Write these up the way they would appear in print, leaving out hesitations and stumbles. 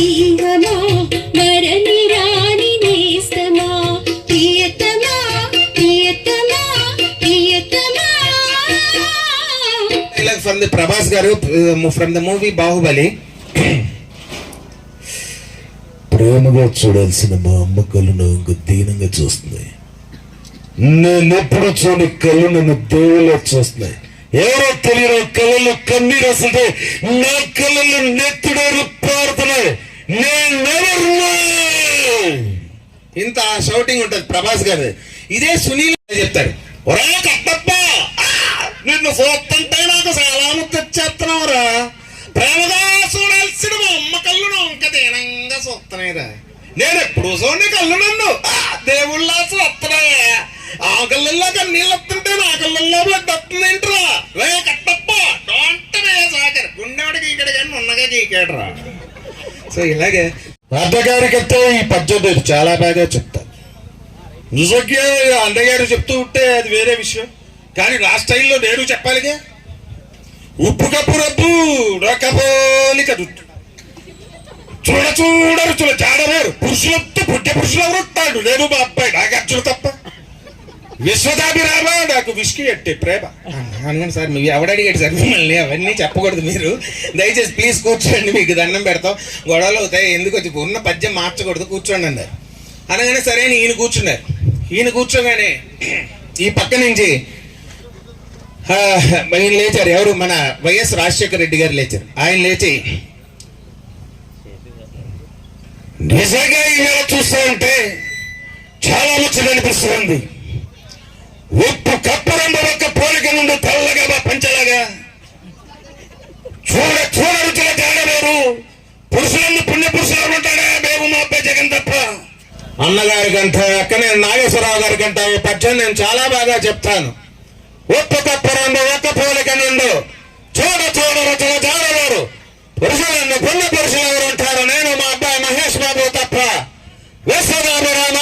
దైవమా మరణి రాణి నేస్తమా ప్రియతమా ప్రియతమా ప్రియతమా. From the Prabhas garu from the movie Bahubali. ప్రేమగా చూడాల్సిన మా అమ్మ కళ్ళు నన్ను దీనంగా చూస్తున్నాయి. నేను ఎప్పుడు చూని కళ్ళు నన్ను దేవుళ్ళ చూస్తున్నాయి. ఎవరో తెలియని కళ్ళలో కన్నీరు వస్తుంటే నా కళ్ళలో నెత్తుడేరు పారుతున్నాయి. ఇంత షౌటింగ్ ఉంటుంది ప్రభాస్ గారు. ఇదే సునీల్ చెప్తాడు, ఒరే కట్టప్ప నిన్ను చూస్తుంటే నాకు చాలా ముచ్చొచ్చేస్తున్నావురా, ప్రేమగా చూడాల్సిన మా అమ్మ కళ్ళును ఇంకా దీనంగా చూస్తున్నాయిరా. నేను ఎప్పుడు చూడండి కళ్ళు నన్ను దేవుళ్ళ చూస్తున్నాయా, ఆ కళ్ళల్లో కన్నీళ్ళు వస్తుంటే నా కళ్ళల్లో బ్లడ్ వస్తుందేంట్రా. రే కట్టప్ప డోంట్ వే సాగర్ గుండెవాడికి ఇక్కడ కానీ ఉన్నగా గీకాడరా. సో ఇలాగే అద్దగారికైతే ఈ పద్ధతి చాలా బాగా చెప్తాను. నిజంగా అన్నగారు చెప్తూ ఉంటే అది వేరే విషయం, కానీ నా స్టైల్లో నేను చెప్పాలిగా. ఉప్పు కప్పు రప్పు రొక్కపోలి కదు చూడరు జాడలేరు పురుషులతో పుట్టే పురుషులు ఎవరు ఉంటాడు. నేను మా అబ్బాయి నాగార్జున తప్ప. విశ్వదాభిరామ నాకు విష్కి అట్టే ప్రేమ అనగానే సార్ మీరు ఎవడడిగాడు సార్ మిమ్మల్ని అవన్నీ చెప్పకూడదు, మీరు దయచేసి ప్లీజ్ కూర్చోండి, మీకు దండం పెడతాం, గొడవలు అవుతాయి, ఎందుకు వచ్చి ఉన్న పద్యం మార్చకూడదు, కూర్చోండి అన్నారు. అనగానే సరే అని ఈయన కూర్చున్నారు. ఈయన కూర్చోగానే ఈ పక్క నుంచి ఈయన లేచారు. ఎవరు? మన వైఎస్ రాజశేఖర రెడ్డి గారు లేచారు. ఆయన లేచి నిజంగా ఇలా చూస్తూ ఉంటే చాలా ముచ్చట అనిపిస్తుంది. ఉప్పు కప్పరంలో ఒక్క పోలిక నుండి తెల్లగా పంచలాగా చూడ రుచుల తేడలేరు. పురుషులందు పుణ్య పురుషులు ఉంటాడా మేము మా అబ్బాయి జగన్ తప్ప. అన్నగారి గంట అక్కనే నాగేశ్వరరావు గారి గంట ఈ పద్యం నేను చాలా బాగా చెప్తాను. ఉప్పు కప్పరంలో ఒక్క పోలిక నుండి చూడ రుచుల తేడలేరు. పురుషులందు పుణ్య పురుషులు ఎవరు ఉంటారు, నేను మా అబ్బాయి మహేష్ బాబు తప్ప. విశ్వదాభిరామ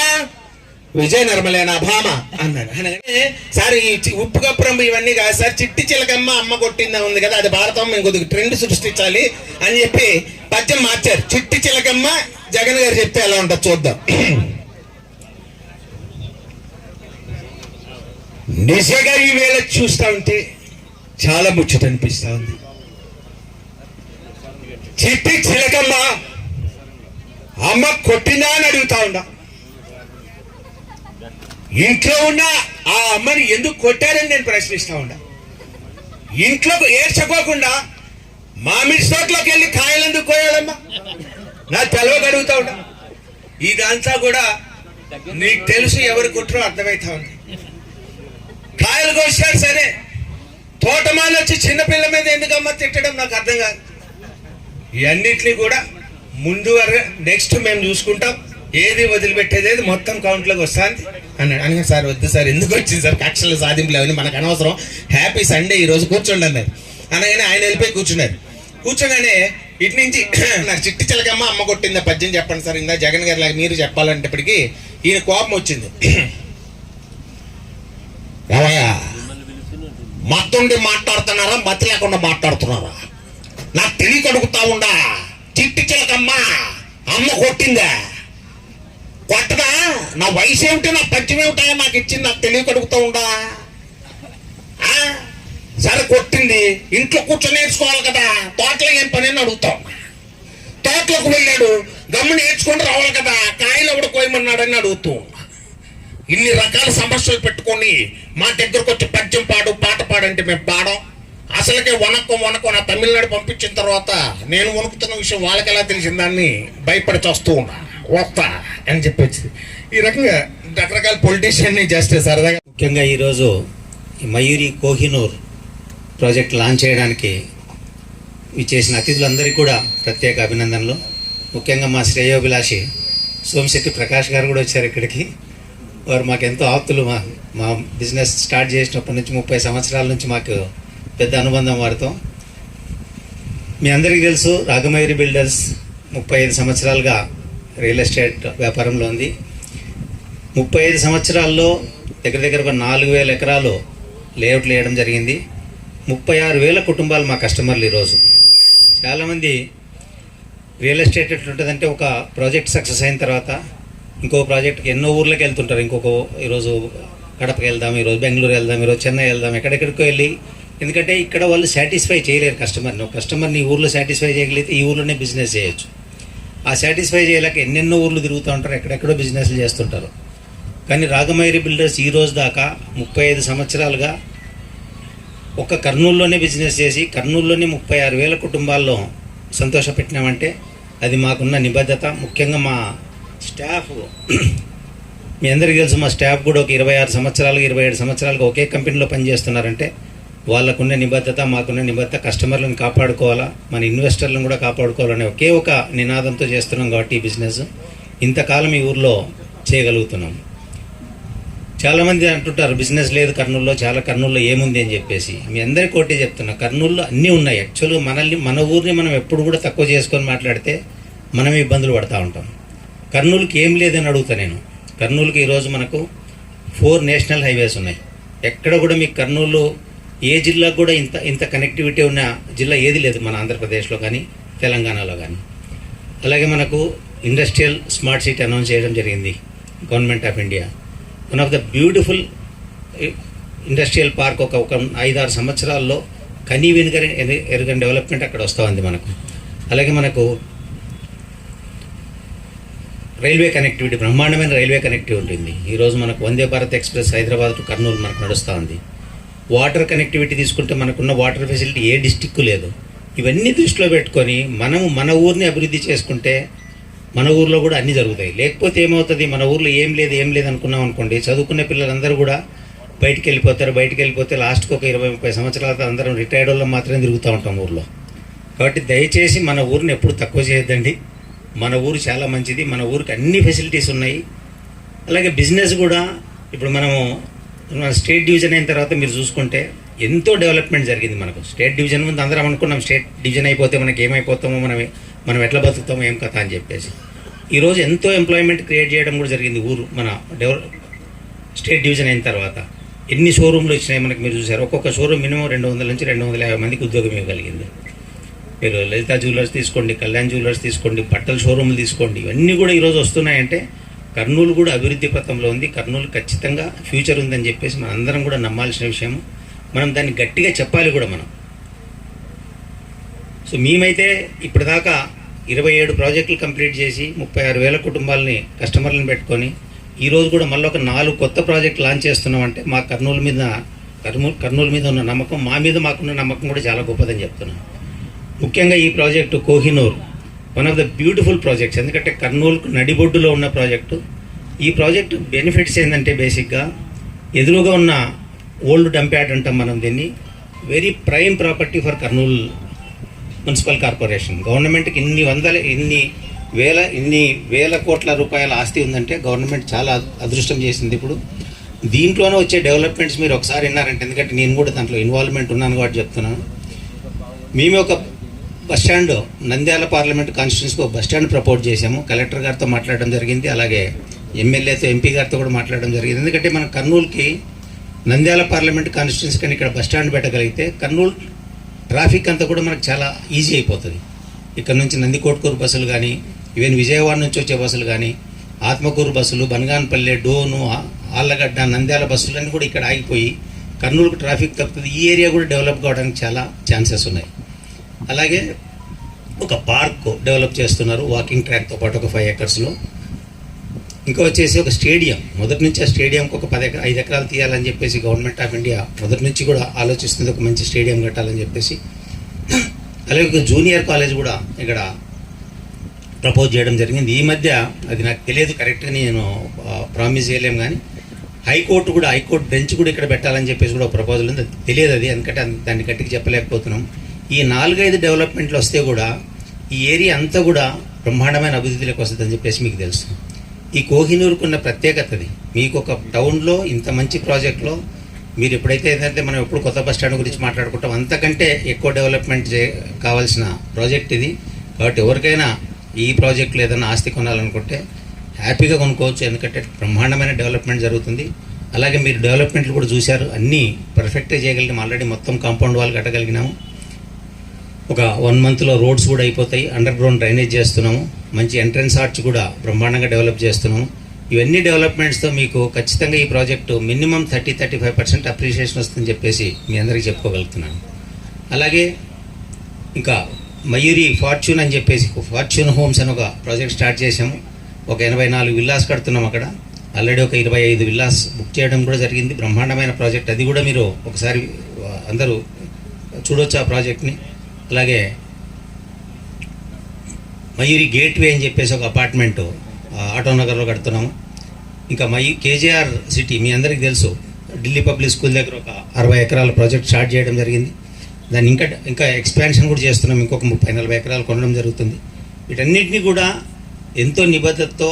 విజయ నిర్మలేనా భామ అన్నాడు. అనగానే సార్ ఈ ఉప్పు కప్పురం ఇవన్నీ కాదు సార్, చిట్టి చిలకమ్మ అమ్మ కొట్టిందా ఉంది కదా, అది భారతం, మేము కొద్దిగా ట్రెండ్ సృష్టించాలి అని చెప్పి పద్యం మార్చారు. చిట్టి చిలకమ్మ జగన్ గారు చెప్తే ఎలా ఉంటుంది చూద్దాం. నిజంగా ఈ వేళ చూస్తా ఉంటే చాలా ముచ్చట అనిపిస్తా ఉంది. చిట్టి చిలకమ్మ అమ్మ కొట్టిందా అని అడుగుతా ఉన్నా. ఇంట్లో ఉన్న ఆ అమ్మని ఎందుకు కొట్టారని నేను ప్రశ్నిస్తా ఉన్నా. ఇంట్లో ఏడ్చుకోకుండా మామిడి తోటలోకి వెళ్ళి కాయలు ఎందుకు కోయాలమ్మా నాకు తెలవగలుగుతా ఉన్నా. ఇదంతా కూడా నీకు తెలుసు ఎవరు కుట్రో అర్థమవుతా ఉంది. కాయలు కోసారు సరే, తోటమాలి వచ్చి చిన్నపిల్ల మీద ఎందుకమ్మా తిట్టడం నాకు అర్థం కాదు. ఇవన్నిటినీ కూడా ముందు వరకు నెక్స్ట్ మేము చూసుకుంటాం, ఏది వదిలిపెట్టేది మొత్తం కౌంట్లోకి వస్తుంది అన్నాడు. అనగా సార్ వద్దు సార్, ఎందుకు వచ్చింది సార్ కక్షల సాధింపులు అవన్నీ మనకు అనవసరం, హ్యాపీ సండే ఈరోజు కూర్చోండి అన్నారు. అనగానే ఆయన వెళ్ళిపోయి కూర్చున్నారు. కూర్చోగానే ఇటు నుంచి నాకు చిట్టి చిలకమ్మ అమ్మ కొట్టిందా పద్యం చెప్పండి సార్, ఇందా జగన్ గారి లాగా మీరు చెప్పాలంటప్పటికీ ఈయన కోపం వచ్చింది. మత్తుండి మాట్లాడుతున్నారా, మతి లేకుండా మాట్లాడుతున్నారా, నాకు తెలియక అడుగుతా ఉండా. చిట్టి చిలకమ్మ అమ్మ కొట్టిందా, కొట్టదా, నా వయసు ఏమిటి, నా పద్యం ఏమిటా నాకు ఇచ్చింది, నాకు తెలియక అడుగుతా ఉండా. సరే కొట్టింది, ఇంట్లో కూర్చొని నేర్చుకోవాలి కదా, తోటలో ఏం పని అని అడుగుతాం. తోటలోకి వెళ్ళాడు, గమ్ము నేర్చుకొని రావాలి కదా, కాయలు ఎవడు కోయమన్నాడని అడుగుతూ. ఇన్ని రకాల సమస్యలు పెట్టుకొని మా దగ్గరకు వచ్చి పద్యం పాడు పాట పాడంటే మేము పాడం. అసలుకే వణకం నా తమిళనాడు పంపించిన తర్వాత నేను వణుకుతున్న విషయం వాళ్ళకి ఎలా తెలిసిందాన్ని భయపడి చూస్తూ ఉన్నా, వస్తా అని చెప్పొచ్చి ఈ రకంగా రకరకాల పొలిటీషియన్ని చేస్తే సరదాగా. ముఖ్యంగా ఈరోజు మయూరి కోహినూర్ ప్రాజెక్ట్ లాంచ్ చేయడానికి ఇచ్చేసిన అతిథులందరికీ కూడా ప్రత్యేక అభినందనలు. ముఖ్యంగా మా శ్రేయోభిలాషి సోమశెట్టి ప్రకాష్ గారు కూడా వచ్చారు ఇక్కడికి. వారు మాకు ఎంతో ఆప్తులు. మా బిజినెస్ స్టార్ట్ చేసినప్పటి నుంచి 30 సంవత్సరాల నుంచి మాకు పెద్ద అనుబంధం వారితో. మీ అందరికీ తెలుసు, రాగమయూరి బిల్డర్స్ 35 సంవత్సరాలుగా రియల్ ఎస్టేట్ వ్యాపారంలో ఉంది. 35 సంవత్సరాల్లో దగ్గర 4,000 ఎకరాలు లేఅవుట్లు వేయడం జరిగింది. 36,000 కుటుంబాలు మా కస్టమర్లు. ఈరోజు చాలామంది రియల్ ఎస్టేట్ ఎట్లుంటుందంటే ఒక ప్రాజెక్ట్ సక్సెస్ అయిన తర్వాత ఇంకో ప్రాజెక్ట్కి ఎన్నో ఊర్లకు వెళ్తుంటారు. ఈరోజు కడపకి వెళ్దాం, ఈరోజు బెంగళూరు వెళ్దాం, ఈరోజు చెన్నై వెళ్దాం, ఎక్కడెక్కడికో వెళ్ళి, ఎందుకంటే ఇక్కడ వాళ్ళు సాటిస్ఫై చేయలేరు కస్టమర్ని. ఒక కస్టమర్ని ఈ ఊర్లో సాటిస్ఫై చేయగలిగితే ఈ ఊర్లోనే బిజినెస్ చేయొచ్చు. ఆ సాటిస్ఫై చేయలేక ఎన్నెన్నో ఊర్లు తిరుగుతూ ఉంటారు, ఎక్కడెక్కడో బిజినెస్లు చేస్తుంటారు. కానీ రాగమైరి బిల్డర్స్ ఈ రోజు దాకా 35 సంవత్సరాలుగా ఒక కర్నూలులోనే బిజినెస్ చేసి కర్నూలులోనే 36,000 కుటుంబాల్లో సంతోషపెట్టినామంటే అది మాకున్న నిబద్ధత. ముఖ్యంగా మా స్టాఫ్, మీ అందరికీ తెలుసు, మా స్టాఫ్ కూడా ఒక 26 సంవత్సరాలు 27 సంవత్సరాలుగా ఒకే కంపెనీలో పనిచేస్తున్నారంటే వాళ్ళకున్న నిబద్ధత, మాకున్న నిబద్ధత. కస్టమర్లను కాపాడుకోవాలా, మన ఇన్వెస్టర్లను కూడా కాపాడుకోవాలనే ఒకే ఒక నినాదంతో చేస్తున్నాం కాబట్టి ఈ బిజినెస్ ఇంతకాలం ఈ ఊర్లో చేయగలుగుతున్నాం. చాలామంది అంటుంటారు బిజినెస్ లేదు కర్నూలులో, కర్నూలులో ఏముంది అని చెప్పేసి. మీ అందరికీ ఒకటే చెప్తున్నా, కర్నూలులో అన్నీ ఉన్నాయి. యాక్చువల్గా మన ఊరిని మనం ఎప్పుడు కూడా తక్కువ చేసుకొని మాట్లాడితే మనం ఇబ్బందులు పడతా ఉంటాం. కర్నూలుకి ఏం లేదని అడుగుతా నేను. కర్నూలుకి ఈరోజు మనకు 4 నేషనల్ హైవేస్ ఉన్నాయి. ఎక్కడ కూడా మీకు కర్నూలు ఏ జిల్లాకు కూడా ఇంత కనెక్టివిటీ ఉన్న జిల్లా ఏది లేదు మన ఆంధ్రప్రదేశ్లో కానీ తెలంగాణలో కానీ. అలాగే మనకు ఇండస్ట్రియల్ స్మార్ట్ సిటీ అనౌన్స్ చేయడం జరిగింది government of India. One of the beautiful industrial park ఒక 5-6 సంవత్సరాల్లో కనీ ఎరుగని డెవలప్మెంట్ అక్కడ వస్తూ ఉంది మనకు. అలాగే మనకు రైల్వే కనెక్టివిటీ, బ్రహ్మాండమైన రైల్వే కనెక్టివిటీ ఉంటుంది. ఈరోజు మనకు వందే భారత్ ఎక్స్ప్రెస్ హైదరాబాద్ టు కర్నూలు మనకు నడుస్తూ ఉంది. వాటర్ కనెక్టివిటీ తీసుకుంటే మనకున్న వాటర్ ఫెసిలిటీ ఏ డిస్టిక్ లేదు. ఇవన్నీ దృష్టిలో పెట్టుకొని మన ఊరిని అభివృద్ధి చేసుకుంటే మన ఊర్లో కూడా అన్నీ జరుగుతాయి. లేకపోతే ఏమవుతుంది, మన ఊర్లో ఏం లేదు అనుకున్నాం అనుకోండి, చదువుకునే పిల్లలందరూ కూడా బయటికి వెళ్ళిపోతే లాస్ట్కి ఒక 20-30 సంవత్సరాల అందరం రిటైర్డ్ వాళ్ళం మాత్రమే తిరుగుతూ ఉంటాం ఊర్లో. కాబట్టి దయచేసి మన ఊరిని ఎప్పుడు తక్కువ చేయొద్దండి. మన ఊరు చాలా మంచిది, మన ఊరికి అన్ని ఫెసిలిటీస్ ఉన్నాయి. అలాగే బిజినెస్ కూడా ఇప్పుడు మన స్టేట్ డివిజన్ అయిన తర్వాత మీరు చూసుకుంటే ఎంతో డెవలప్మెంట్ జరిగింది మనకు. స్టేట్ డివిజన్ ముందు అందరం అనుకున్నాం స్టేట్ డివిజన్ అయిపోతే మనకి ఏమైపోతామో, మనం ఎట్లా బతుకుతామో ఏం కథ అని చెప్పేసి. ఈరోజు ఎంతో ఎంప్లాయ్మెంట్ క్రియేట్ చేయడం కూడా జరిగింది ఊరు మన స్టేట్ డివిజన్ అయిన తర్వాత. ఎన్ని షోరూమ్లు వచ్చినాయి మనకి మీరు చూసారు. ఒక్కొక్క షోరూమ్ మినిమం 200 నుంచి 250 మందికి ఉద్యోగం ఇవ్వగలిగింది. మీరు లలిత జ్యువెలర్స్ తీసుకోండి, కళ్యాణ్ జ్యువెలర్స్ తీసుకోండి, బట్టల షోరూమ్లు తీసుకోండి, ఇవన్నీ కూడా ఈరోజు వస్తున్నాయంటే కర్నూలు కూడా అభివృద్ధి పథంలో ఉంది. కర్నూలు ఖచ్చితంగా ఫ్యూచర్ ఉందని చెప్పేసి మనం అందరం కూడా నమ్మాల్సిన విషయం. మనం దాన్ని గట్టిగా చెప్పాలి కూడా మనం. సో మేమైతే ఇప్పటిదాకా 27 ప్రాజెక్టులు కంప్లీట్ చేసి 36,000 కుటుంబాలని కస్టమర్లను పెట్టుకొని ఈరోజు కూడా మళ్ళీ ఒక 4 కొత్త ప్రాజెక్టులు లాంచ్ చేస్తున్నామంటే మా కర్నూలు మీద ఉన్న నమ్మకం, మా మీద మాకున్న నమ్మకం కూడా చాలా గొప్పదని చెప్తున్నాను. ముఖ్యంగా ఈ project Kohinoor one of the beautiful projects. ఎందుకంటే కర్నూలుకు నడిబొడ్డులో ఉన్న ప్రాజెక్టు. ఈ ప్రాజెక్టు బెనిఫిట్స్ ఏంటంటే బేసిక్గా ఎదురుగా ఉన్న ఓల్డ్ డంప్యార్డ్ అంటాం మనం దీన్ని. Very prime property for Kurnool municipal corporation. గవర్నమెంట్కి ఇన్ని వేల కోట్ల రూపాయల ఆస్తి ఉందంటే గవర్నమెంట్ చాలా అదృష్టం చేసింది. ఇప్పుడు దీంట్లోనే వచ్చే డెవలప్మెంట్స్ మీరు ఒకసారి విన్నారంటే, ఎందుకంటే నేను కూడా దాంట్లో ఇన్వాల్వ్మెంట్ ఉన్నాను కాబట్టి చెప్తున్నాను. మేము ఒక బస్ స్టాండ్ నంద్యాల పార్లమెంట్ కాన్స్టిట్యూన్సీకి ఒక బస్ స్టాండ్ ప్రపోజ్ చేశాము. కలెక్టర్ గారితో మాట్లాడడం జరిగింది, అలాగే ఎమ్మెల్యేతో ఎంపీ గారితో కూడా మాట్లాడడం జరిగింది. ఎందుకంటే మన కర్నూలుకి నంద్యాల పార్లమెంట్ కాన్స్టిట్యూన్సీ కానీ ఇక్కడ బస్ స్టాండ్ పెట్టగలిగితే కర్నూలు ట్రాఫిక్ అంతా కూడా మనకు చాలా ఈజీ అయిపోతుంది. ఇక్కడ నుంచి నందికోట్కూరు బస్సులు కానీ, ఈవెన్ విజయవాడ నుంచి వచ్చే బస్సులు కానీ, ఆత్మకూరు బస్సులు, బనగానపల్లె, డోను, ఆళ్ళగడ్డ, నంద్యాల బస్సులన్నీ కూడా ఇక్కడ ఆగిపోయి కర్నూలుకు ట్రాఫిక్ తప్పుతుంది. ఈ ఏరియా కూడా డెవలప్ కావడానికి చాలా ఛాన్సెస్ ఉన్నాయి. అలాగే ఒక పార్క్ డెవలప్ చేస్తున్నారు వాకింగ్ ట్రాక్తో పాటు ఒక 5 ఎకర్స్లో. ఇంకా వచ్చేసి ఒక స్టేడియం, మొదటి నుంచి ఆ స్టేడియంకి ఒక 5 ఎకరాలు తీయాలని చెప్పేసి గవర్నమెంట్ ఆఫ్ ఇండియా మొదటి నుంచి కూడా ఆలోచిస్తుంది, ఒక మంచి స్టేడియం కట్టాలని చెప్పేసి. అలాగే ఒక జూనియర్ కాలేజ్ కూడా ఇక్కడ ప్రపోజ్ చేయడం జరిగింది. ఈ మధ్య అది నాకు తెలియదు కరెక్ట్గా, నేను ప్రామిస్ చేయలేము, కానీ హైకోర్టు బెంచ్ కూడా ఇక్కడ పెట్టాలని చెప్పేసి కూడా ఒక ప్రపోజల్ ఉంది. తెలియదు అది, ఎందుకంటే దాన్ని గట్టిగా చెప్పలేకపోతున్నాం. ఈ 4-5 డెవలప్మెంట్లు వస్తే కూడా ఈ ఏరియా అంతా కూడా బ్రహ్మాండమైన అభివృద్ధిలోకి వస్తుందని చెప్పేసి మీకు తెలుసు. ఈ కోహినూరుకున్న ప్రత్యేకత అది. మీకు ఒక టౌన్లో ఇంత మంచి ప్రాజెక్ట్లో మీరు ఎప్పుడైతే ఏంటంటే మనం ఎప్పుడు కొత్త బస్ స్టాండ్ గురించి మాట్లాడుకుంటాం, అంతకంటే ఎక్కువ డెవలప్మెంట్ కావాల్సిన ప్రాజెక్ట్ ఇది. కాబట్టి ఎవరికైనా ఈ ప్రాజెక్టులో ఏదైనా ఆస్తి కొనాలనుకుంటే హ్యాపీగా కొనుక్కోవచ్చు, ఎందుకంటే బ్రహ్మాండమైన డెవలప్మెంట్ జరుగుతుంది. అలాగే మీరు డెవలప్మెంట్లు కూడా చూశారు, అన్నీ పర్ఫెక్ట్గా చేయగలిగినాం. ఆల్రెడీ మొత్తం కాంపౌండ్ వాల్ కట్టగలిగినాము. ఒక 1 మంత్లో రోడ్స్ కూడా అయిపోతాయి. అండర్ గ్రౌండ్ డ్రైనేజ్ చేస్తున్నాము. మంచి ఎంట్రన్స్ ఆర్చ్ కూడా బ్రహ్మాండంగా డెవలప్ చేస్తున్నాము. ఇవన్నీ డెవలప్మెంట్స్తో మీకు ఖచ్చితంగా ఈ ప్రాజెక్టు మినిమం 30-35% అప్రిషియేషన్ వస్తుందని చెప్పేసి మీ అందరికీ చెప్పుకోగలుగుతున్నాను. అలాగే ఇంకా మయూరి ఫార్చ్యూన్ అని చెప్పేసి ఫార్చ్యూన్ హోమ్స్ అని ఒక ప్రాజెక్ట్ స్టార్ట్ చేసాము. ఒక 84 విల్లాస్ కడుతున్నాం అక్కడ. ఆల్రెడీ ఒక 25 విల్లాస్ బుక్ చేయడం కూడా జరిగింది. బ్రహ్మాండమైన ప్రాజెక్ట్. అది కూడా మీరు ఒకసారి అందరూ చూడొచ్చు ఆ ప్రాజెక్ట్ని. అలాగే మయూరి గేట్వే అని చెప్పేసి ఒక అపార్ట్మెంటు ఆటోనగర్లో కడుతున్నాము. ఇంకా కేజీఆర్ సిటీ మీ అందరికీ తెలుసు, ఢిల్లీ పబ్లిక్ స్కూల్ దగ్గర ఒక 60 ఎకరాల ప్రాజెక్ట్ స్టార్ట్ చేయడం జరిగింది. దాన్ని ఇంకా ఎక్స్పాన్షన్ కూడా చేస్తున్నాం. ఇంకొక 30-40 ఎకరాలు కొనడం జరుగుతుంది. వీటన్నిటిని కూడా ఎంతో నిబద్ధతతో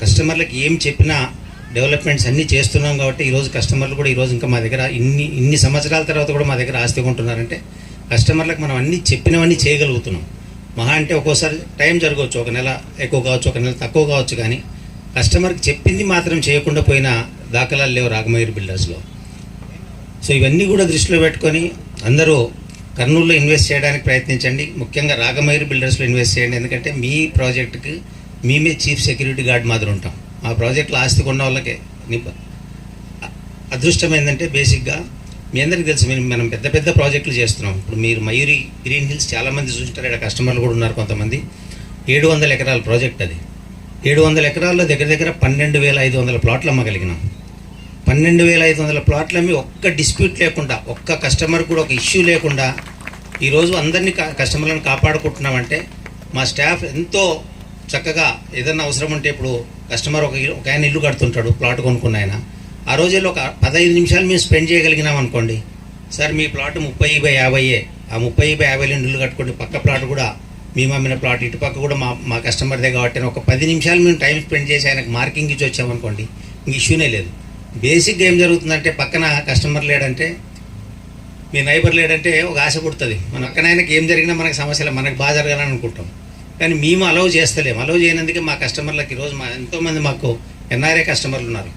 కస్టమర్లకు ఏం చెప్పినా డెవలప్మెంట్స్ అన్నీ చేస్తున్నాం. కాబట్టి ఈరోజు కస్టమర్లు కూడా ఈరోజు ఇంకా మా దగ్గర ఇన్ని సంవత్సరాల తర్వాత కూడా మా దగ్గర ఆస్తి కొంటున్నారంటే కస్టమర్లకు మనం అన్నీ చెప్పినవన్నీ చేయగలుగుతున్నాం. మహా అంటే ఒక్కోసారి టైం జరగవచ్చు, ఒక నెల ఎక్కువ కావచ్చు, ఒక నెల తక్కువ కావచ్చు, కానీ కస్టమర్కి చెప్పింది మాత్రం చేయకుండా పోయిన దాఖలాలు లేవు రాగమయూరి బిల్డర్స్లో. సో ఇవన్నీ కూడా దృష్టిలో పెట్టుకొని అందరూ కర్నూలులో ఇన్వెస్ట్ చేయడానికి ప్రయత్నించండి. ముఖ్యంగా రాగమయూరి బిల్డర్స్లో ఇన్వెస్ట్ చేయండి. ఎందుకంటే మీ ప్రాజెక్టుకి మేమే చీఫ్ సెక్యూరిటీ గార్డ్ మాదిరి ఉంటాం. మా ప్రాజెక్టులో ఆస్తి కొన్న వాళ్ళకే అదృష్టం ఏంటంటే బేసిక్గా మీ అందరికీ తెలుసు, మనం పెద్ద పెద్ద ప్రాజెక్టులు చేస్తున్నాం. ఇప్పుడు మీరు మయూరి గ్రీన్ హిల్స్ చాలామంది చూస్తుంటారు, ఇక్కడ కస్టమర్లు కూడా ఉన్నారు కొంతమంది. 700 ఎకరాల ప్రాజెక్ట్ అది. 700 ఎకరాల్లో దగ్గర దగ్గర 12,500 ప్లాట్లు అమ్మగలిగినాం. 12,500 ప్లాట్లమి ఒక్క డిస్ప్యూట్ లేకుండా, ఒక్క కస్టమర్ కూడా ఒక ఇష్యూ లేకుండా ఈరోజు అందరినీ కస్టమర్లను కాపాడుకుంటున్నామంటే మా స్టాఫ్ ఎంతో చక్కగా ఏదన్నా అవసరం ఉంటే, ఇప్పుడు కస్టమర్ ఒక ఆయన ఇల్లు కడుతుంటాడు, ప్లాట్ కొనుక్కున్న ఆయన, ఆ రోజుల్లో ఒక 15 నిమిషాలు మేము స్పెండ్ చేయగలిగినాం అనుకోండి, సార్ మీ ప్లాట్ 30/50, ఆ 30/50 ఇల్లు కట్టుకోండి, పక్క ప్లాట్ కూడా మేము అమ్మిన ప్లాట్ ఇటుపక్క కూడా మా కస్టమర్దే కాబట్టి ఒక 10 నిమిషాలు మేము టైం స్పెండ్ చేసి ఆయనకు మార్కింగ్ ఇచ్చి వచ్చామనుకోండి, ఇంక ఇష్యూనే లేదు. బేసిక్గా ఏం జరుగుతుందంటే పక్కన కస్టమర్ లేడంటే, మీ నైబర్ లేడంటే ఒక ఆశ పుడుతుంది. మన పక్కన ఆయనకి ఏం జరిగినా మనకు సమస్యలు, మనకు బాగా జరగాలని అనుకుంటాం. కానీ మేము అలౌ చేస్తలేము. అలౌ చేయనందుకే మా కస్టమర్లకు ఈరోజు ఎంతోమంది మాకు ఎన్ఆర్ఐ కస్టమర్లు ఉన్నారు.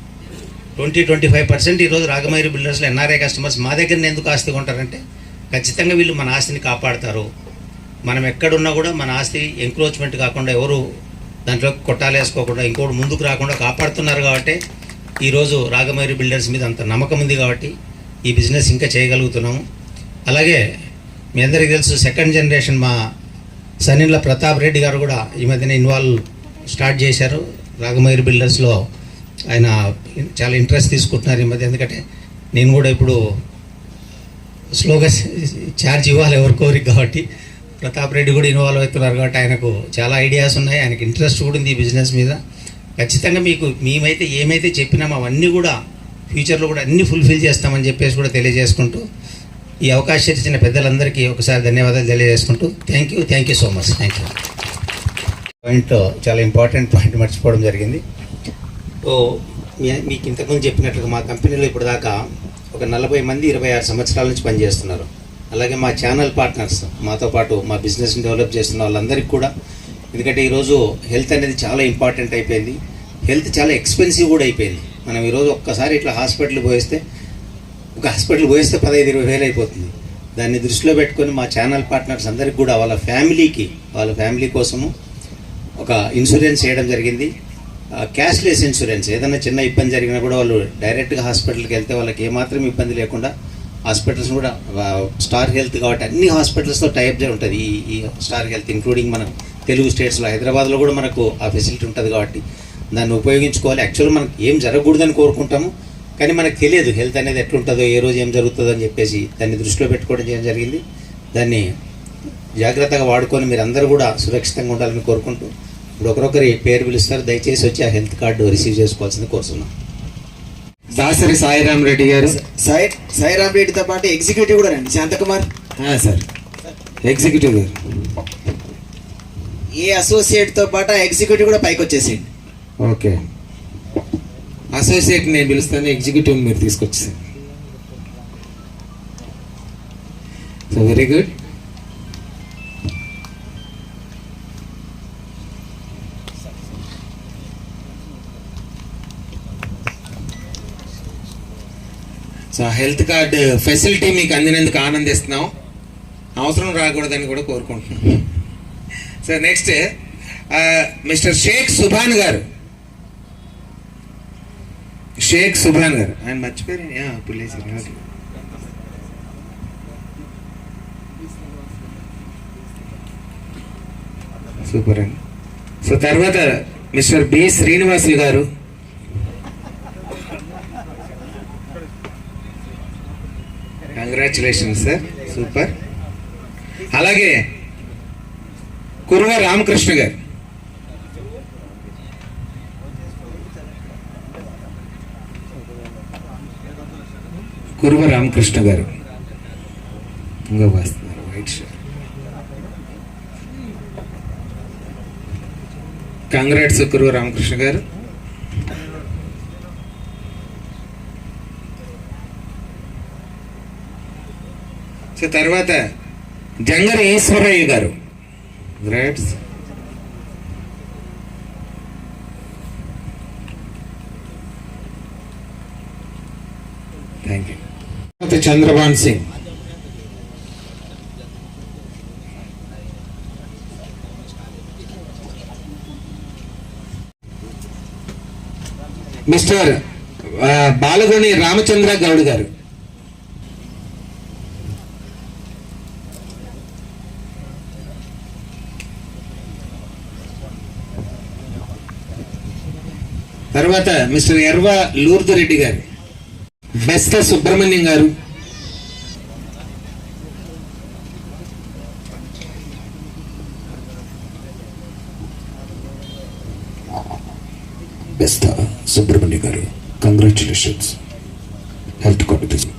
20-25% ఈరోజు రాగమయూరి బిల్డర్స్లో ఎన్ఆర్ఐ కస్టమర్స్ మా దగ్గర ఎందుకు ఆస్తి కొంటారంటే ఖచ్చితంగా వీళ్ళు మన ఆస్తిని కాపాడుతారు. మనం ఎక్కడున్నా కూడా మన ఆస్తి ఎంక్రోచ్మెంట్ కాకుండా, ఎవరు దాంట్లో కొట్టాలేసుకోకుండా, ఇంకోటి ముందుకు రాకుండా కాపాడుతున్నారు. కాబట్టి ఈరోజు రాగమయూరి బిల్డర్స్ మీద అంత నమ్మకం ఉంది కాబట్టి ఈ బిజినెస్ ఇంకా చేయగలుగుతున్నాము. అలాగే మీ అందరికీ తెలుసు, సెకండ్ జనరేషన్ మా సన్నిళ్ళ ప్రతాప్ రెడ్డి గారు కూడా ఈ మధ్యన స్టార్ట్ చేశారు రాగమయూరి బిల్డర్స్లో. ఆయన చాలా ఇంట్రెస్ట్ తీసుకుంటున్నారు ఈ మధ్య. ఎందుకంటే నేను కూడా ఇప్పుడు స్లోగా ఛార్జ్ ఇవ్వాలి ఎవరికోరికి, కాబట్టి ప్రతాప్ రెడ్డి కూడా ఇన్వాల్వ్ అవుతున్నారు. కాబట్టి ఆయనకు చాలా ఐడియాస్ ఉన్నాయి, ఆయనకు ఇంట్రెస్ట్ కూడా ఉంది ఈ బిజినెస్ మీద. ఖచ్చితంగా మీకు మేమైతే ఏమైతే చెప్పినామో అవన్నీ కూడా ఫ్యూచర్లో కూడా అన్నీ ఫుల్ఫిల్ చేస్తామని చెప్పేసి కూడా తెలియజేసుకుంటూ, ఈ అవకాశం ఇచ్చిన పెద్దలందరికీ ఒకసారి ధన్యవాదాలు తెలియజేసుకుంటూ thank you so much. Thank you. Point చాలా ఇంపార్టెంట్ పాయింట్ మర్చిపోవడం జరిగింది. సో మీకు ఇంతకుముందు చెప్పినట్లుగా మా కంపెనీలో ఇప్పుడు దాకా ఒక 40 మంది 26 సంవత్సరాల నుంచి పనిచేస్తున్నారు. అలాగే మా ఛానల్ పార్ట్నర్స్, మాతో పాటు మా బిజినెస్ని డెవలప్ చేస్తున్న వాళ్ళందరికీ కూడా, ఎందుకంటే ఈరోజు హెల్త్ అనేది చాలా ఇంపార్టెంట్ అయిపోయింది. హెల్త్ చాలా ఎక్స్పెన్సివ్ కూడా అయిపోయింది. మనం ఈరోజు ఒక్కసారి ఇట్లా హాస్పిటల్కి పోయిస్తే 15-20 వేలు అయిపోతుంది. దాన్ని దృష్టిలో పెట్టుకొని మా ఛానల్ పార్ట్నర్స్ అందరికి కూడా వాళ్ళ ఫ్యామిలీ కోసము ఒక ఇన్సూరెన్స్ చేయడం జరిగింది. Cashless insurance. ఏదైనా చిన్న ఇబ్బంది జరిగినా కూడా వాళ్ళు డైరెక్ట్గా హాస్పిటల్కి వెళ్తే వాళ్ళకి ఏమాత్రం ఇబ్బంది లేకుండా, హాస్పిటల్స్ కూడా స్టార్ హెల్త్ కాబట్టి అన్ని హాస్పిటల్స్తో టైప్ ఉంటుంది ఈ స్టార్ హెల్త్, ఇంక్లూడింగ్ మన తెలుగు స్టేట్స్లో హైదరాబాద్లో కూడా మనకు ఆ ఫెసిలిటీ ఉంటుంది. కాబట్టి దాన్ని ఉపయోగించుకోవాలి. యాక్చువల్గా మనకు ఏం జరగకూడదని కోరుకుంటాము, కానీ మనకు తెలియదు హెల్త్ అనేది ఎట్లుంటుందో, ఏ రోజు ఏం జరుగుతుందో అని చెప్పేసి దాన్ని దృష్టిలో పెట్టుకోవడం చేయడం జరిగింది. దాన్ని జాగ్రత్తగా వాడుకొని మీరు అందరూ కూడా సురక్షితంగా ఉండాలని కోరుకుంటూ, ఇప్పుడు ఒకరొకరి పేరు పిలుస్తారు, దయచేసి వచ్చి ఆ హెల్త్ కార్డు రిసీవ్ చేసుకోవాల్సింది కోరుతున్నాం. దాసరి సాయిరామ్ రెడ్డి గారు. సాయిరామ్ రెడ్డితో పాటు ఎగ్జిక్యూటివ్ కూడా రండి, శాంతకుమార్ సార్. ఎగ్జిక్యూటివ్ గారు. ఏ అసోసియేట్తో పాటు ఎగ్జిక్యూటివ్ కూడా పైకి వచ్చేసేయండి. ఓకే, అసోసియేట్ నేను పిలుస్తాను, ఎగ్జిక్యూటివ్ మీరు తీసుకొచ్చేసారు. So very good. So health card facility మీకు అందినందుకు ఆనందిస్తున్నాం. అవసరం రాకూడదని కూడా కోరుకుంటున్నాను. So next mister Sheikh Subhan garu. Sheikh Subhan garu ఆయన మర్చిపోయారు పుల్లేసి. సూపర్ అండి. సో తర్వాత mister B Srinivasulu garu. Congratulations sir, super. అలాగే కురువ రామకృష్ణ గారు. కురువ రామకృష్ణ గారు ఇంకా వస్తున్నారు white shirt. Congrats Kuruva Ramakrishna garu. So తర్వాత Jangara Eshwaraiah garu. Greats. Thank you. Chandrabhan Singh. Mister Balagoni Ramachandra Goud గారు. తర్వాత మిస్టర్ ఎర్వ లూర్దు రెడ్డి గారు. బెస్త సుబ్రహ్మణ్యం గారు. బెస్త సుబ్రహ్మణ్య గారు, కంగ్రాచులేషన్స్, హెల్త్ కాంపిటీషన్.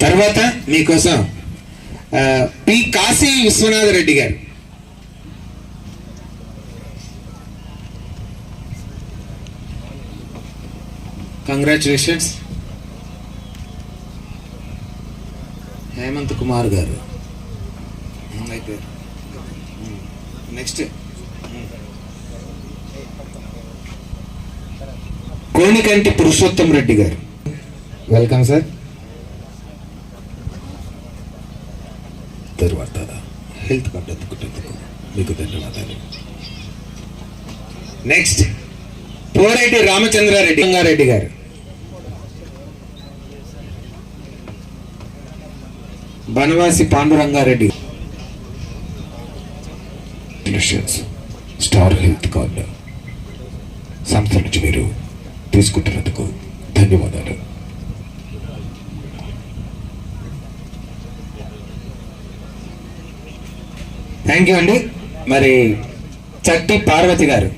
తర్వాత మీకోసం పి కాశీ విశ్వనాథ రెడ్డి గారు. కంగ్రాచులేషన్స్. హేమంత్ కుమార్ గారు. నెక్స్ట్ కోనికంటి పురుషోత్తం రెడ్డి గారు. Welcome sir. తర్వాత హెల్త్ కార్డు అందుకునేందుకు మీకు ధన్యవాదాలు. నెక్స్ట్ పోరెడ్డి రామచంద్రారెడ్డి రెడ్డి గారు. Banavasi Panduranga Reddy. Star health card సంస్థ నుంచి మీరు తీసుకుంటున్నందుకు ధన్యవాదాలు. థ్యాంక్ యూ అండి. మరి చట్టి పార్వతి గారు.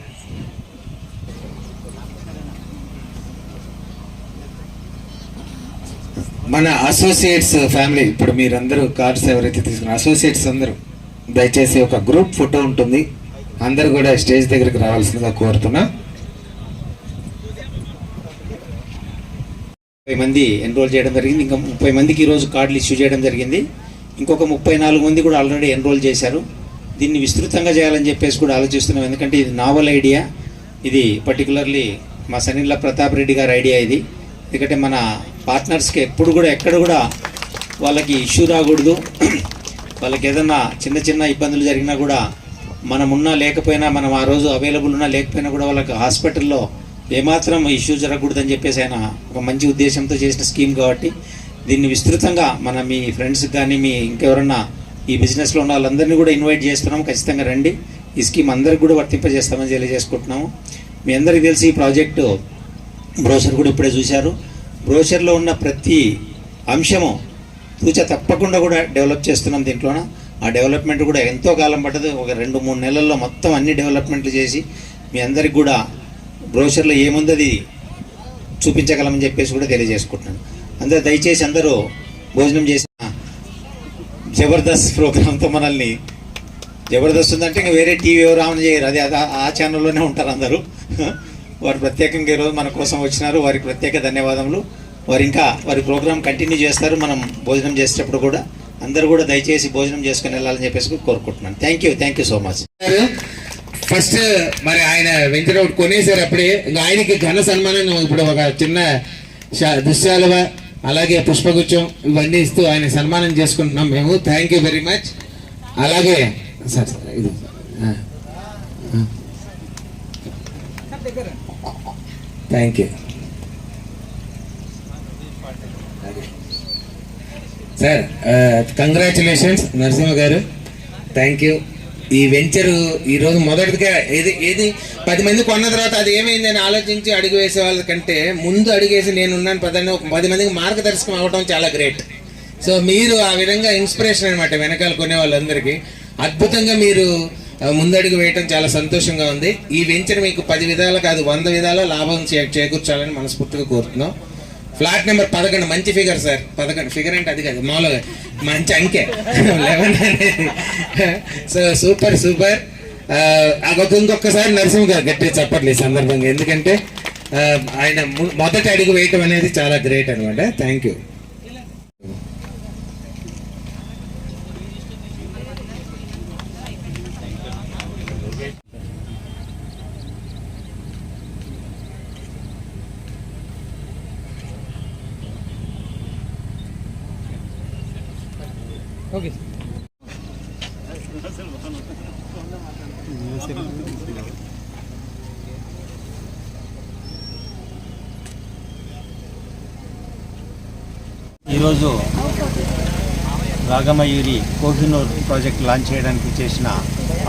మన అసోసియేట్స్ ఫ్యామిలీ, ఇప్పుడు మీరందరూ కార్డ్స్ ఎవరైతే తీసుకున్న అసోసియేట్స్ అందరూ దయచేసి ఒక గ్రూప్ ఫోటో ఉంటుంది, అందరూ కూడా స్టేజ్ దగ్గరికి రావాల్సిందిగా కోరుతున్నా. 30 మంది ఎన్రోల్ చేయడం జరిగింది. ఇంకా 30 మందికి ఈరోజు కార్డులు ఇష్యూ చేయడం జరిగింది. ఇంకొక 34 మంది కూడా ఆల్రెడీ ఎన్రోల్ చేశారు. దీన్ని విస్తృతంగా చేయాలని చెప్పేసి కూడా ఆలోచిస్తున్నాం. ఎందుకంటే ఇది నావల్ ఐడియా, ఇది పర్టికులర్లీ మా సనిల్ల ప్రతాప్ రెడ్డి గారి ఐడియా ఇది. ఎందుకంటే మన పార్ట్నర్స్కి ఎప్పుడు కూడా ఎక్కడ కూడా వాళ్ళకి ఇష్యూ రాకూడదు. వాళ్ళకి ఏదన్నా చిన్న చిన్న ఇబ్బందులు జరిగినా కూడా మనం ఉన్నా లేకపోయినా, మనం ఆ రోజు అవైలబుల్ ఉన్నా లేకపోయినా కూడా వాళ్ళకి హాస్పిటల్లో ఏమాత్రం ఇష్యూ జరగకూడదని చెప్పేసి ఆయన ఒక మంచి ఉద్దేశంతో చేసిన స్కీమ్ కాబట్టి దీన్ని విస్తృతంగా మీ ఫ్రెండ్స్కి కానీ మీ ఇంకెవరన్నా ఈ బిజినెస్లో ఉన్న వాళ్ళందరినీ కూడా ఇన్వైట్ చేస్తున్నాము. ఖచ్చితంగా రండి. ఈ స్కీమ్ అందరికి కూడా వర్తింపజేస్తామని తెలియజేసుకుంటున్నాము. మీ అందరికీ తెలిసి ఈ ప్రాజెక్టు బ్రోషర్ కూడా ఇప్పుడే చూశారు. బ్రోషర్లో ఉన్న ప్రతి అంశము తప్పకుండా కూడా డెవలప్ చేస్తున్నాం దీంట్లోన. ఆ డెవలప్మెంట్ కూడా ఎంతో కాలం పట్టదు. ఒక 2-3 నెలల్లో మొత్తం అన్ని డెవలప్మెంట్లు చేసి మీ అందరికి కూడా బ్రోషర్లో ఏముంది అది చూపించగలమని చెప్పేసి కూడా తెలియజేసుకుంటున్నాను. అందరూ దయచేసి అందరూ భోజనం చేసిన జబర్దస్త్ ప్రోగ్రాంతో మనల్ని జబర్దస్త్ ఉందంటే ఇంకా వేరే టీవీ ఎవరు ఆమె చేయరు, అది ఆ ఛానల్లోనే ఉంటారు అందరూ. వారు ప్రత్యేకంగా ఈరోజు మన కోసం వచ్చినారు, వారికి ప్రత్యేక ధన్యవాదములు. వారు ఇంకా వారి ప్రోగ్రాం కంటిన్యూ చేస్తారు. మనం భోజనం చేసేటప్పుడు కూడా అందరూ కూడా దయచేసి భోజనం చేసుకుని వెళ్ళాలని చెప్పేసి కోరుకుంటున్నాను. Thank you so much. First మరి ఆయన వెంచర్ అవుట్ కొనేసారు అప్పుడే. ఇంకా ఆయనకి ఘన సన్మానం ఇప్పుడు ఒక చిన్న దుశ్శాలువ అలాగే పుష్పగుచ్చం ఇవన్నీ ఇస్తూ ఆయన సన్మానం చేసుకుంటున్నాం మేము. Thank you very much. అలాగే సార్ ఇది thank you sir. Congratulations Narasimha గారు, థ్యాంక్ యూ. ఈ వెంచరు ఈరోజు మొదటిగా ఏది 10 మంది కొన్న తర్వాత అది ఏమైందని ఆలోచించి అడుగు వేసే వాళ్ళకంటే ముందు అడుగేసి నేను ఉన్నాను పదని ఒక 10 మందికి మార్గదర్శకం అవ్వడం చాలా గ్రేట్. సో మీరు ఆ విధంగా ఇన్స్పిరేషన్ అనమాట వెనకాల కొనే వాళ్ళందరికీ. అద్భుతంగా మీరు ముందడుగు వేయటం చాలా సంతోషంగా ఉంది. ఈ వెంచర్ మీకు 10 విధాలు కాదు 100 విధాల లాభం చేకూర్చాలని మనస్ఫూర్తిగా కోరుతున్నాం. ఫ్లాట్ నెంబర్ 11 మంచి ఫిగర్ సార్. 11 ఫిగర్ అంటే అది కాదు, మామూలుగా మంచి అంకె 11 అనేది. So super super. ఇంకొకసారి నరసింహ గారు గట్టిగా చెప్పట్లేదు ఈ సందర్భంగా, ఎందుకంటే ఆయన మొదటి అడుగు వేయటం అనేది చాలా గ్రేట్ అనమాట. Thank you. ఈరోజు రాగమయూరి కోహినూర్ ప్రాజెక్ట్ లాంచ్ చేయడానికి చేసిన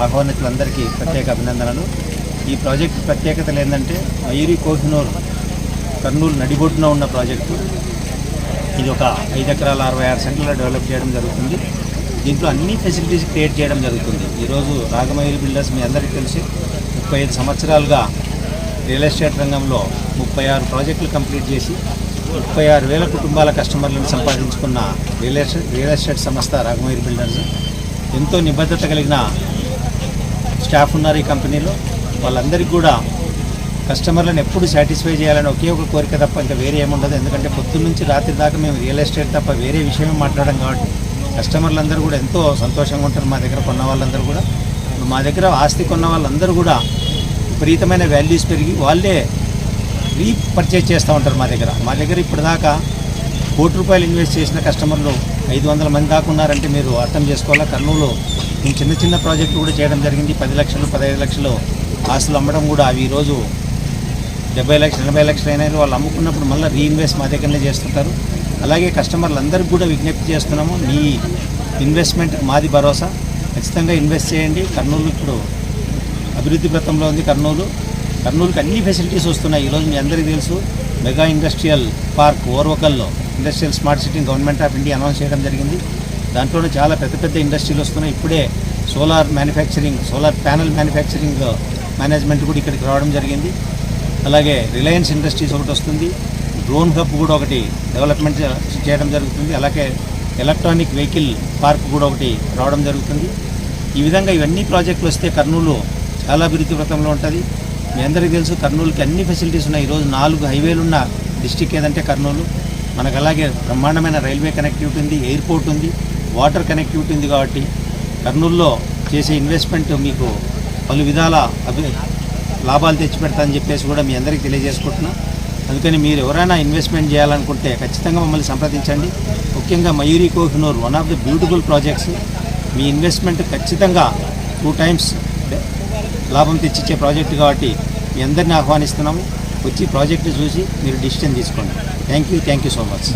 ఆహ్వానితులందరికీ ప్రత్యేక అభినందనలు. ఈ ప్రాజెక్టు ప్రత్యేకతలు ఏంటంటే మయూరి కోహినూర్ కర్నూలు నడిబొడ్డున ఉన్న ప్రాజెక్టు. ఇది ఒక 5 ఎకరాల 66 సెంట్లలో డెవలప్ చేయడం జరుగుతుంది. దీంట్లో అన్ని ఫెసిలిటీస్ క్రియేట్ చేయడం జరుగుతుంది. ఈరోజు రాగమయూరి బిల్డర్స్ మీ అందరికీ తెలిసి 35 సంవత్సరాలుగా రియల్ ఎస్టేట్ రంగంలో 36 ప్రాజెక్టులు కంప్లీట్ చేసి 36,000 కుటుంబాల కస్టమర్లను సంపాదించుకున్న రియల్ ఎస్టేట్ సంస్థ రాగమయూరి బిల్డర్స్. ఎంతో నిబద్ధత కలిగిన స్టాఫ్ ఉన్నారు ఈ కంపెనీలో. వాళ్ళందరికీ కూడా కస్టమర్లను ఎప్పుడు సాటిస్ఫై చేయాలని ఒకే ఒక కోరిక తప్ప ఇంకా వేరే ఏముండదు. ఎందుకంటే పొద్దున్న నుంచి రాత్రి దాకా మేము రియల్ ఎస్టేట్ తప్ప వేరే విషయమే మాట్లాడడం కాబట్టి కస్టమర్లందరూ కూడా ఎంతో సంతోషంగా ఉంటారు. మా దగ్గర కొన్న వాళ్ళందరూ కూడా, మా దగ్గర ఆస్తి కొన్న వాళ్ళందరూ కూడా విపరీతమైన వాల్యూస్ పెరిగి వాళ్ళే రీపర్చేజ్ చేస్తూ ఉంటారు మా దగ్గర. ఇప్పటిదాకా ₹1,00,00,000 ఇన్వెస్ట్ చేసిన కస్టమర్లు 500 మంది దాకా ఉన్నారంటే మీరు అర్థం చేసుకోవాలా. కర్నూలు మేము చిన్న చిన్న ప్రాజెక్టులు కూడా చేయడం జరిగింది. 10 లక్షలు 15 లక్షలు ఆస్తులు అమ్మడం కూడా అవి ఈరోజు 70 లక్షలు 80 లక్షలు అయినా వాళ్ళు అమ్ముకున్నప్పుడు మళ్ళీ రీఇన్వెస్ట్ మా దగ్గరనే చేస్తుంటారు. అలాగే కస్టమర్లందరికీ కూడా విజ్ఞప్తి చేస్తున్నాము, మీ ఇన్వెస్ట్మెంట్ మాది భరోసా. ఖచ్చితంగా ఇన్వెస్ట్ చేయండి. కర్నూలు ఇప్పుడు అభివృద్ధి పథంలో ఉంది. కర్నూలుకి అన్ని ఫెసిలిటీస్ వస్తున్నాయి. ఈరోజు మీ అందరికీ తెలుసు, మెగా ఇండస్ట్రియల్ పార్క్ ఓర్వకల్లో industrial smart city government of India announce చేయడం జరిగింది. దాంట్లోనే చాలా పెద్ద పెద్ద ఇండస్ట్రీలు వస్తున్నాయి. ఇప్పుడే సోలార్ ప్యానల్ మ్యానుఫ్యాక్చరింగ్ మేనేజ్మెంట్ కూడా ఇక్కడికి రావడం జరిగింది. అలాగే రిలయన్స్ ఇండస్ట్రీస్ ఒకటి వస్తుంది. డ్రోన్ హబ్ కూడా ఒకటి డెవలప్మెంట్ చేయడం జరుగుతుంది. అలాగే ఎలక్ట్రానిక్ వెహికల్ పార్క్ కూడా ఒకటి రావడం జరుగుతుంది. ఈ విధంగా ఇవన్నీ ప్రాజెక్టులు వస్తే కర్నూలు చాలా అభివృద్ధి పథంలో ఉంటుంది. మీ అందరికీ తెలుసు, కర్నూలుకి అన్ని ఫెసిలిటీస్ ఉన్నాయి. ఈరోజు 4 హైవేలు ఉన్న డిస్టిక్ ఏదంటే కర్నూలు. మనకు అలాగే బ్రహ్మాండమైన రైల్వే కనెక్టివిటీ ఉంది, ఎయిర్పోర్ట్ ఉంది, వాటర్ కనెక్టివిటీ ఉంది. కాబట్టి కర్నూలులో చేసే ఇన్వెస్ట్మెంట్ మీకు పలు విధాల లాభాలు తెచ్చిపెడతానని చెప్పేసి కూడా మీ అందరికీ తెలియజేసుకుంటున్నా. అందుకని మీరు ఎవరైనా ఇన్వెస్ట్మెంట్ చేయాలనుకుంటే ఖచ్చితంగా మమ్మల్ని సంప్రదించండి. ముఖ్యంగా Mayuri Kohinoor one of the beautiful projects. Me investment ఖచ్చితంగా 2 times లాభం తెచ్చిచ్చే ప్రాజెక్టు కాబట్టి మీ అందరినీ ఆహ్వానిస్తున్నాము. వచ్చి ప్రాజెక్టు చూసి మీరు డిసిషన్ తీసుకోండి. Thank you so much.